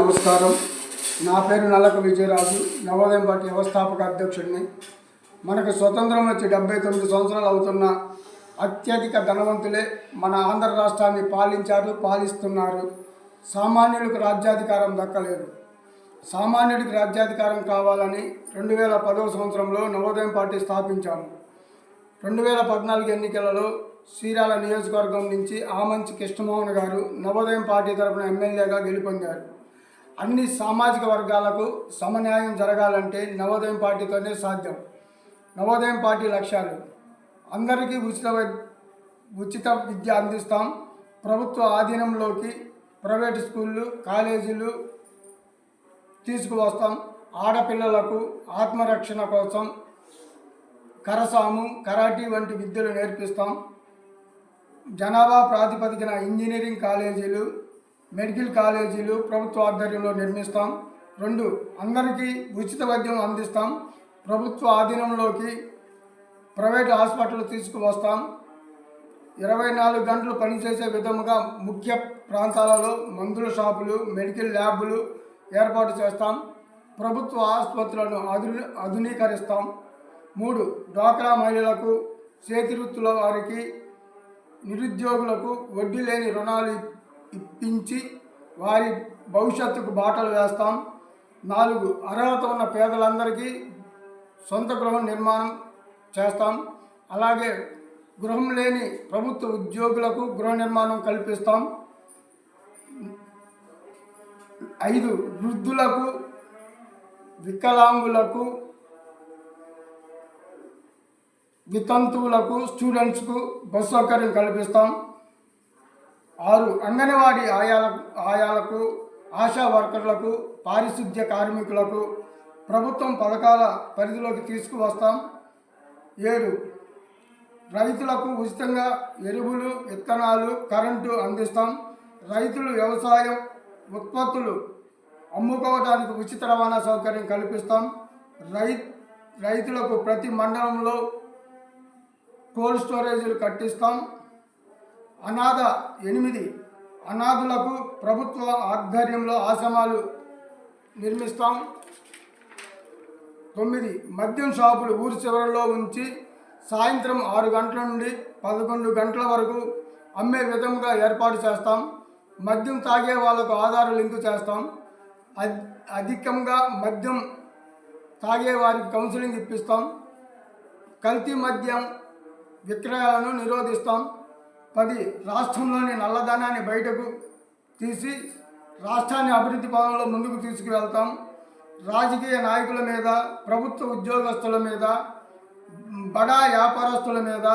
నమస్కారం. నా పేరు నల్లక విజయరాజు, నవోదయం పార్టీ వ్యవస్థాపక అధ్యక్షుడిని. మనకు స్వతంత్రం వచ్చి 79 సంవత్సరాలు అవుతున్న అత్యధిక ధనవంతులే మన ఆంధ్ర రాష్ట్రాన్ని పాలిస్తున్నారు. సామాన్యులకు రాజ్యాధికారం దక్కలేదు. సామాన్యుడికి రాజ్యాధికారం కావాలని 2010 సంవత్సరంలో నవోదయం పార్టీ స్థాపించాము. 2014 ఎన్నికలలో చీరాల నియోజకవర్గం నుంచి ఆమంచి కృష్ణమోహన్ గారు నవోదయం పార్టీ తరఫున ఎమ్మెల్యేగా గెలుపొందారు. అన్ని సామాజిక వర్గాలకు సమన్యాయం జరగాలంటే నవోదయం పార్టీతోనే సాధ్యం. నవోదయం పార్టీ లక్ష్యాలు: అందరికీ ఉచిత విద్య అందిస్తాం. ప్రభుత్వ ఆధీనంలోకి ప్రైవేటు స్కూళ్ళు, కాలేజీలు తీసుకువస్తాం. ఆడపిల్లలకు ఆత్మరక్షణ కోసం కరసాము, కరాటీ వంటి విద్యలు నేర్పిస్తాం. జనాభా ప్రాతిపదికన ఇంజనీరింగ్ కాలేజీలు, మెడికల్ కాలేజీలు ప్రభుత్వ ఆధ్వర్యంలో నిర్మిస్తాం. 2, అందరికీ ఉచిత వైద్యం అందిస్తాం. ప్రభుత్వ ఆధీనంలోకి ప్రైవేట్ హాస్పిటల్ తీసుకువస్తాం. 24 గంటలు పనిచేసే విధముగా ముఖ్య ప్రాంతాలలో మందుల షాపులు, మెడికల్ ల్యాబులు ఏర్పాటు చేస్తాం. ప్రభుత్వ ఆసుపత్రులను ఆధునీకరిస్తాం. 3, డ్వాక్రా మహిళలకు, చేతివృత్తుల వారికి, నిరుద్యోగులకు వడ్డీ లేని రుణాలు ఇప్పించి వారి భవిష్యత్తుకు బాటలు వేస్తాం. 4, అర్హత ఉన్న పేదలందరికీ సొంత గృహం నిర్మాణం చేస్తాం. అలాగే గృహం లేని ప్రభుత్వ ఉద్యోగులకు గృహ నిర్మాణం కల్పిస్తాం. 5, వృద్ధులకు, వికలాంగులకు, వితంతువులకు, స్టూడెంట్స్కు బస్సు సౌకర్యం కల్పిస్తాం. 6, అంగన్వాడీ ఆయాలకు, ఆశా వర్కర్లకు, పారిశుద్ధ్య కార్మికులకు ప్రభుత్వం పథకాల పరిధిలోకి తీసుకువస్తాం. 7, రైతులకు ఉచితంగా ఎరువులు, విత్తనాలు, కరెంటు అందిస్తాం. రైతులు వ్యవసాయం ఉత్పత్తులు అమ్ముకోవడానికి ఉచిత రవాణా సౌకర్యం కల్పిస్తాం. రైతులకు ప్రతి మండలంలో కోల్డ్ స్టోరేజీలు కట్టిస్తాం. 8, అనాథులకు ప్రభుత్వ ఆధ్వర్యంలో ఆశ్రమాలు నిర్మిస్తాం. 9, మద్యం షాపులు ఊరి చివరలో ఉంచి సాయంత్రం 6 గంటల నుండి 11 గంటల వరకు అమ్మే విధంగా ఏర్పాటు చేస్తాం. మద్యం తాగే వాళ్లకు ఆధార్ లింకు చేస్తాం. అధికంగా మద్యం తాగే వారికి కౌన్సిలింగ్ ఇప్పిస్తాం. కల్తీ మద్యం విక్రయాలను నిరోధిస్తాం. 10, రాష్ట్రంలోని నల్లధనాన్ని బయటకు తీసి రాష్ట్రాన్ని అభివృద్ధి పదంలో ముందుకు తీసుకువెళ్తాం. రాజకీయ నాయకుల మీద, ప్రభుత్వ ఉద్యోగస్తుల మీద, బడా వ్యాపారస్తుల మీద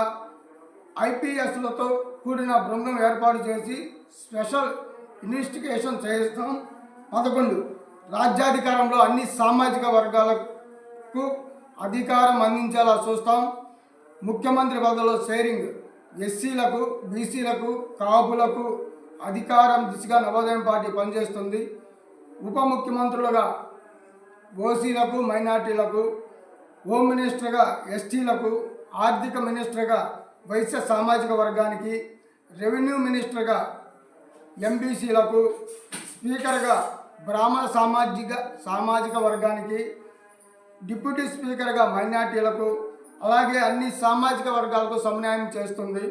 ఐపీఎస్లతో కూడిన బృందం ఏర్పాటు చేసి స్పెషల్ ఇన్వెస్టిగేషన్ చేస్తాం. 11, రాజ్యాధికారంలో అన్ని సామాజిక వర్గాలకు అధికారం అందించేలా చూస్తాం. ముఖ్యమంత్రి పదవిలో షేరింగ్ ఎస్సీలకు, బీసీలకు, కాపులకు అధికారం దిశగా నవోదయం పార్టీ పనిచేస్తుంది. ఉప ముఖ్యమంత్రులుగా ఓసీలకు, మైనార్టీలకు, హోమ్ మినిస్టర్గా ఎస్టీలకు, ఆర్థిక మినిస్టర్గా వైశ్య సామాజిక వర్గానికి, రెవెన్యూ మినిస్టర్గా ఎంబీసీలకు, స్పీకర్గా బ్రాహ్మణ సామాజిక వర్గానికి, డిప్యూటీ స్పీకర్గా మైనార్టీలకు, అలాగే అన్ని సామాజిక వర్గాలకు సమన్వయం చేస్తుంది.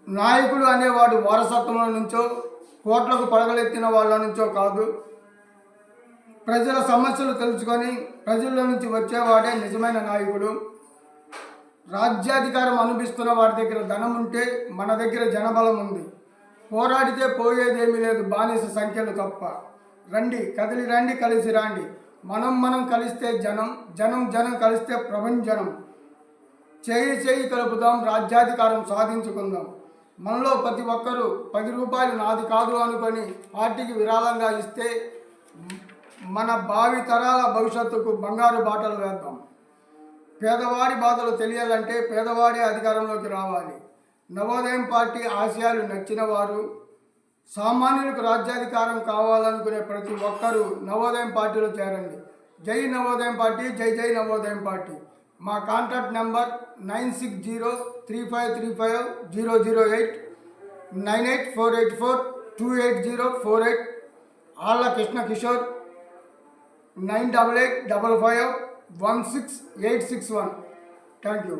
నాయకుడు అనేవాడు వారసత్వంలో నుంచో, కోట్లకు పడగలెత్తిన వాళ్ళ నుంచో కాదు. ప్రజల సమస్యలు తెలుసుకొని ప్రజల నుంచి వచ్చేవాడే నిజమైన నాయకుడు. రాజ్యాధికారం అనుభవిస్తున్న వాడి దగ్గర ధనం ఉంటే మన దగ్గర జనబలం ఉంది. పోరాడితే పోయేదేమీ లేదు, బానిస సంఖ్యలు తప్ప. రండి, కదిలి రండి, కలిసి రండి. మనం కలిస్తే జనం, జనం కలిస్తే ప్రపంచనం. చేయి కలుపుదాం, రాజ్యాధికారం సాధించుకుందాం. మనలో ప్రతి ఒక్కరూ 10 రూపాయలు నాది కాదు అనుకొని పార్టీకి విరాళంగా ఇస్తే మన భావి తరాల భవిష్యత్తుకు బంగారు బాటలు వేద్దాం. పేదవాడి బాధలు తెలియాలంటే పేదవాడే అధికారంలోకి రావాలి. నవోదయం పార్టీ ఆశయాలు నచ్చిన వారు, సామాన్యులకు రాజ్యాధికారం కావాలనుకునే ప్రతి ఒక్కరూ నవోదయం పార్టీలో చేరండి. జై నవోదయం పార్టీ, జై నవోదయం పార్టీ. మా కాంటాక్ట్ నెంబర్ 9603535008, 98484 28048 ఆళ్ళ కృష్ణ కిషోర్ 9885516861. Thank you.